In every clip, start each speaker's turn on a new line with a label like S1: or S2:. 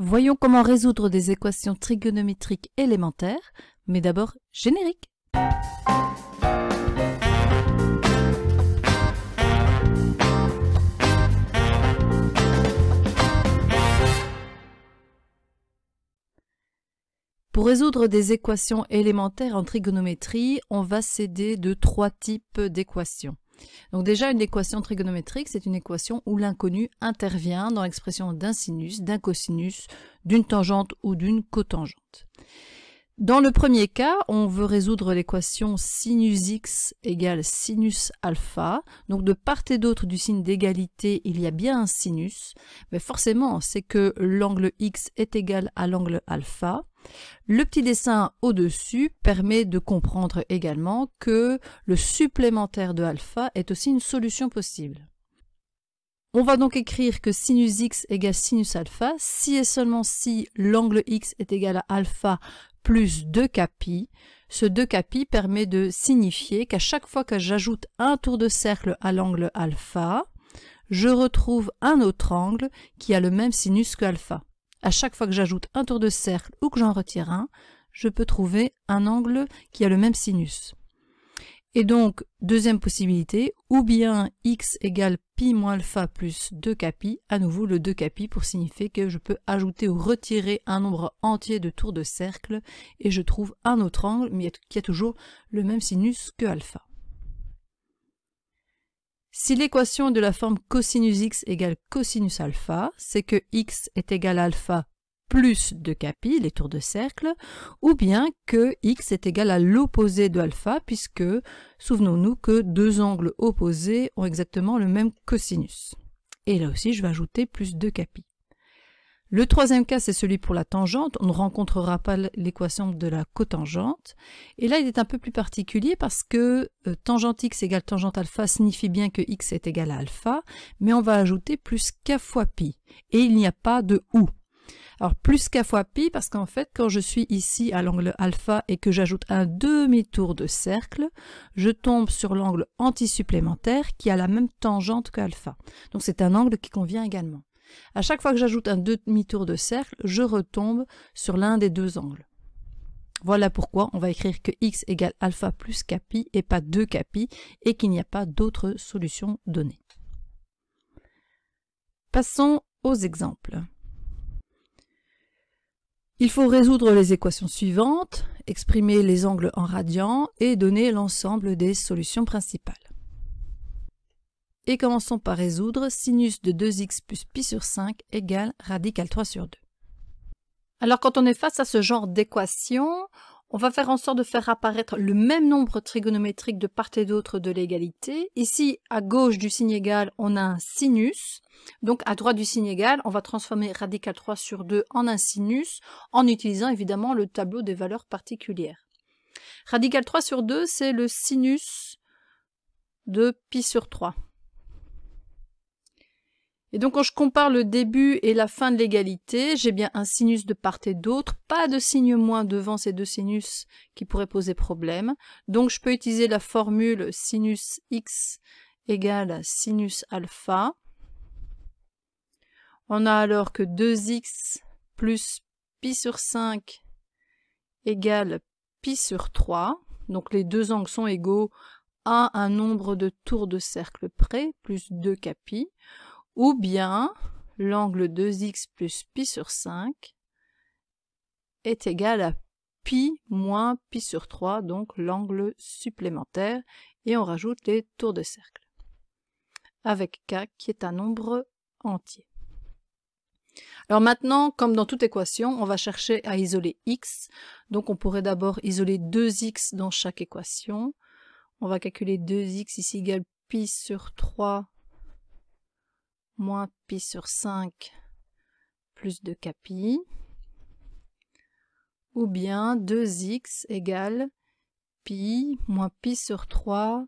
S1: Voyons comment résoudre des équations trigonométriques élémentaires, mais d'abord générique. Pour résoudre des équations élémentaires en trigonométrie, on va s'aider de trois types d'équations. Donc déjà, une équation trigonométrique, c'est une équation où l'inconnu intervient dans l'expression d'un sinus, d'un cosinus, d'une tangente ou d'une cotangente. Dans le premier cas, on veut résoudre l'équation sinus x égale sinus alpha. Donc de part et d'autre du signe d'égalité, il y a bien un sinus, mais forcément, c'est que l'angle x est égal à l'angle alpha. Le petit dessin au-dessus permet de comprendre également que le supplémentaire de alpha est aussi une solution possible. On va donc écrire que sinus x égale sinus alpha si et seulement si l'angle x est égal à alpha plus 2κ. Ce 2κ permet de signifier qu'à chaque fois que j'ajoute un tour de cercle à l'angle alpha, je retrouve un autre angle qui a le même sinus que alpha. À chaque fois que j'ajoute un tour de cercle ou que j'en retire un, je peux trouver un angle qui a le même sinus. Et donc, deuxième possibilité, ou bien x égale pi moins alpha plus 2κ, à nouveau le 2κ pour signifier que je peux ajouter ou retirer un nombre entier de tours de cercle et je trouve un autre angle, mais qui a toujours le même sinus que alpha. Si l'équation est de la forme cosinus x égale cosinus alpha, c'est que x est égal à alpha plus 2κ, les tours de cercle, ou bien que x est égal à l'opposé de alpha, puisque, souvenons-nous que deux angles opposés ont exactement le même cosinus. Et là aussi, je vais ajouter plus 2κ. Le troisième cas, c'est celui pour la tangente. On ne rencontrera pas l'équation de la cotangente. Et là, il est un peu plus particulier parce que tangente x égale tangente alpha signifie bien que x est égal à alpha, mais on va ajouter plus k fois pi. Et il n'y a pas de ou. Alors plus k fois pi parce qu'en fait, quand je suis ici à l'angle alpha et que j'ajoute un demi-tour de cercle, je tombe sur l'angle antisupplémentaire qui a la même tangente que alpha. Donc c'est un angle qui convient également. À chaque fois que j'ajoute un demi-tour de cercle, je retombe sur l'un des deux angles. Voilà pourquoi on va écrire que x égale alpha plus kpi et pas 2kpi et qu'il n'y a pas d'autre solution donnée. Passons aux exemples. Il faut résoudre les équations suivantes, exprimer les angles en radians et donner l'ensemble des solutions principales. Et commençons par résoudre sinus de 2x plus pi sur 5 égale radical 3 sur 2. Alors quand on est face à ce genre d'équation, on va faire en sorte de faire apparaître le même nombre trigonométrique de part et d'autre de l'égalité. Ici, à gauche du signe égal, on a un sinus. Donc à droite du signe égal, on va transformer radical 3 sur 2 en un sinus en utilisant évidemment le tableau des valeurs particulières. Radical 3 sur 2, c'est le sinus de pi sur 3. Et donc quand je compare le début et la fin de l'égalité, j'ai bien un sinus de part et d'autre, pas de signe moins devant ces deux sinus qui pourraient poser problème. Donc je peux utiliser la formule sinus x égale sinus alpha. On a alors que 2x plus pi sur 5 égale pi sur 3. Donc les deux angles sont égaux à un nombre de tours de cercle près, plus 2kpi. Ou bien l'angle 2x plus pi sur 5 est égal à pi moins pi sur 3, donc l'angle supplémentaire, et on rajoute les tours de cercle, avec k qui est un nombre entier. Alors maintenant, comme dans toute équation, on va chercher à isoler x, donc on pourrait d'abord isoler 2x dans chaque équation. On va calculer 2x ici égale pi sur 3 moins pi sur 5 plus 2kpi, ou bien 2x égale pi moins pi sur 3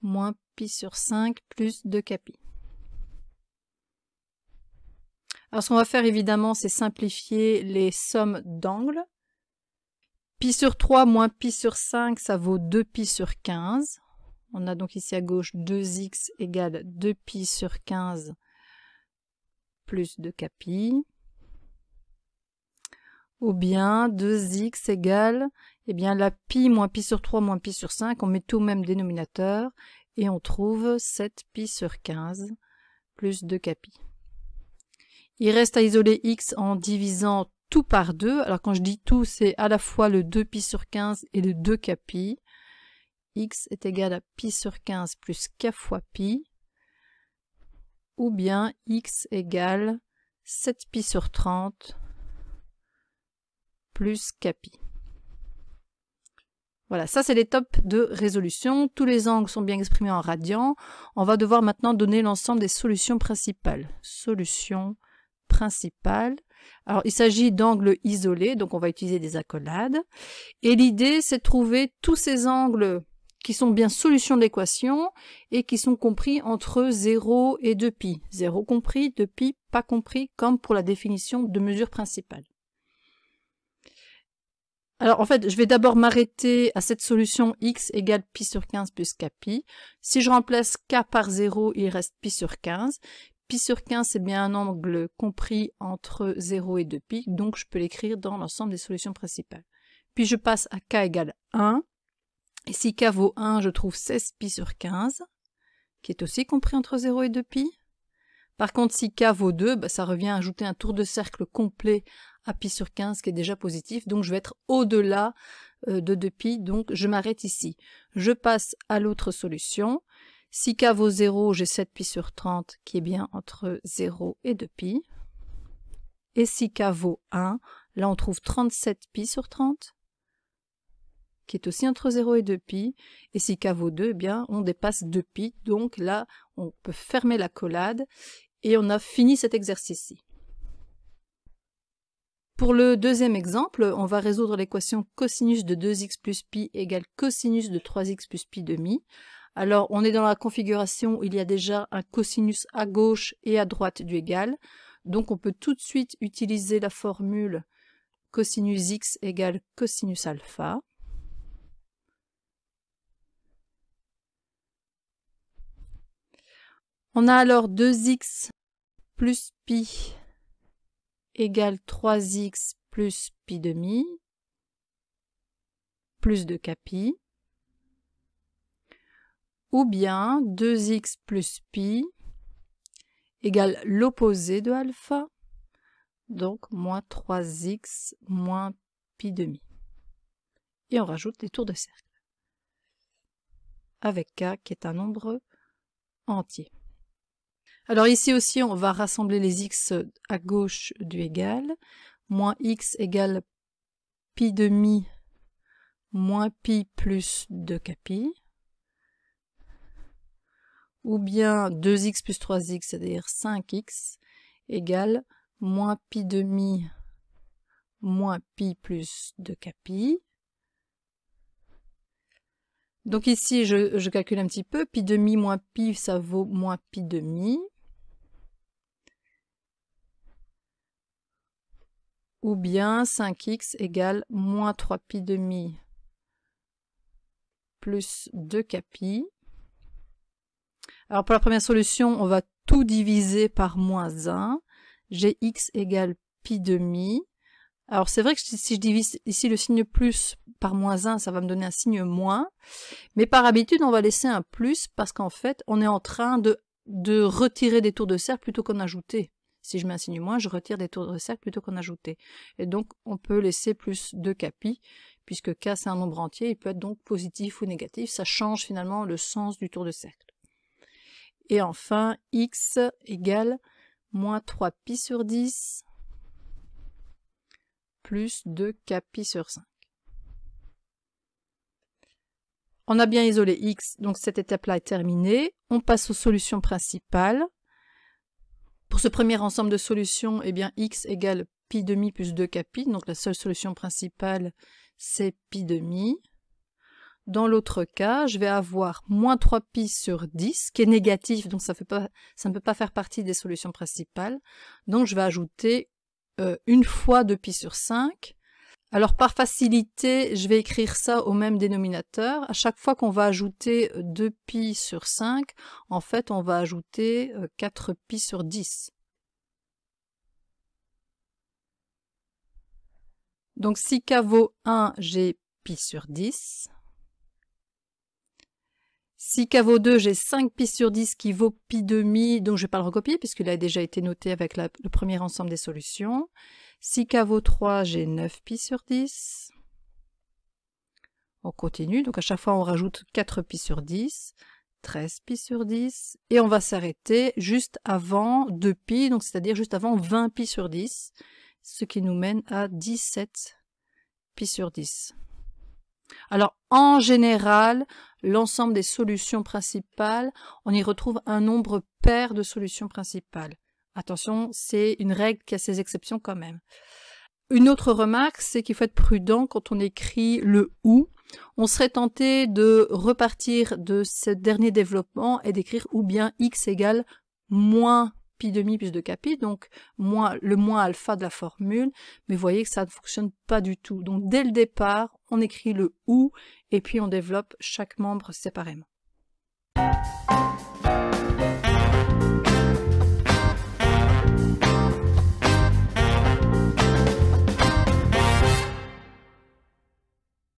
S1: moins pi sur 5 plus 2kpi. Alors ce qu'on va faire évidemment, c'est simplifier les sommes d'angles. Pi sur 3 moins pi sur 5, ça vaut 2pi sur 15. On a donc ici à gauche 2x égale 2pi sur 15 plus 2kpi. Ou bien 2x égale, eh bien la pi moins pi sur 3 moins pi sur 5, on met tout au même dénominateur et on trouve 7 pi sur 15 plus 2k pi. Il reste à isoler x en divisant tout par 2. Alors quand je dis tout, c'est à la fois le 2 pi sur 15 et le 2k pi. X est égal à pi sur 15 plus k fois pi. Ou bien x égale 7 pi sur 30 plus k pi. Voilà, ça c'est l'étape de résolution. Tous les angles sont bien exprimés en radians. On va devoir maintenant donner l'ensemble des solutions principales. Solutions principales. Alors il s'agit d'angles isolés, donc on va utiliser des accolades. Et l'idée c'est de trouver tous ces angles qui sont bien solutions de l'équation et qui sont compris entre 0 et 2π. 0 compris, 2π pas compris, comme pour la définition de mesure principale. Alors en fait, je vais d'abord m'arrêter à cette solution x égale pi sur 15 plus k pi. Si je remplace k par 0, il reste pi sur 15. Pi sur 15, c'est bien un angle compris entre 0 et 2π, donc je peux l'écrire dans l'ensemble des solutions principales. Puis je passe à k égale 1. Et si k vaut 1, je trouve 16 pi sur 15, qui est aussi compris entre 0 et 2π. Par contre, si k vaut 2, ça revient à ajouter un tour de cercle complet à pi sur 15, qui est déjà positif. Donc je vais être au-delà de 2π, donc je m'arrête ici. Je passe à l'autre solution. Si k vaut 0, j'ai 7 pi sur 30, qui est bien entre 0 et 2π. Et si k vaut 1, là on trouve 37 pi sur 30, qui est aussi entre 0 et 2π, et si k vaut 2, eh bien, on dépasse 2π, donc là, on peut fermer l'accolade, et on a fini cet exercice-ci. Pour le deuxième exemple, on va résoudre l'équation cosinus de 2x plus pi égale cosinus de 3x plus pi demi. Alors, on est dans la configuration où il y a déjà un cosinus à gauche et à droite du égal, donc on peut tout de suite utiliser la formule cosinus x égale cosinus alpha. On a alors 2x plus pi égale 3x plus pi demi plus 2k pi, ou bien 2x plus pi égale l'opposé de alpha, donc moins 3x moins pi demi. Et on rajoute des tours de cercle, avec k qui est un nombre entier. Alors ici aussi, on va rassembler les x à gauche du égal. Moins x égale pi demi moins pi plus 2k pi. Ou bien 2x plus 3x, c'est-à-dire 5x, égale moins pi demi moins pi plus 2k pi. Donc ici, je calcule un petit peu. Pi demi moins pi, ça vaut moins pi demi. Ou bien 5x égale moins 3pi demi plus 2k pi. Alors pour la première solution, on va tout diviser par moins 1. J'ai x égale pi demi. Alors c'est vrai que si je divise ici le signe plus par moins 1, ça va me donner un signe moins. Mais par habitude, on va laisser un plus parce qu'en fait, on est en train de retirer des tours de cercle plutôt qu'en ajouter. Si je mets un signe moins, je retire des tours de cercle plutôt qu'en ajouter. Et donc, on peut laisser plus 2k pi, puisque k c'est un nombre entier, il peut être donc positif ou négatif. Ça change finalement le sens du tour de cercle. Et enfin, x égale moins 3pi sur 10 plus 2k pi sur 5. On a bien isolé x, donc cette étape-là est terminée. On passe aux solutions principales. Pour ce premier ensemble de solutions, eh bien x égale pi demi plus 2k pi, donc la seule solution principale, c'est pi demi. Dans l'autre cas, je vais avoir moins 3pi sur 10, qui est négatif, donc ça ne peut pas faire partie des solutions principales. Donc je vais ajouter une fois 2pi sur 5. Alors par facilité, je vais écrire ça au même dénominateur. À chaque fois qu'on va ajouter 2pi sur 5, en fait on va ajouter 4pi sur 10. Donc si k vaut 1, j'ai pi sur 10. Si k vaut 2, j'ai 5 pi sur 10 qui vaut pi demi, donc je ne vais pas le recopier puisqu'il a déjà été noté avec le premier ensemble des solutions. Si k vaut 3, j'ai 9 pi sur 10. On continue, donc à chaque fois on rajoute 4 pi sur 10, 13 pi sur 10, et on va s'arrêter juste avant 2 pi, donc c'est-à-dire juste avant 20 pi sur 10, ce qui nous mène à 17 pi sur 10. Alors, en général, l'ensemble des solutions principales, on y retrouve un nombre pair de solutions principales. Attention, c'est une règle qui a ses exceptions quand même. Une autre remarque, c'est qu'il faut être prudent quand on écrit le « ou ». On serait tenté de repartir de ce dernier développement et d'écrire ou bien x égale moins pi demi plus 2k pi, donc le moins alpha de la formule, mais vous voyez que ça ne fonctionne pas du tout. Donc dès le départ, on écrit le ou et puis on développe chaque membre séparément.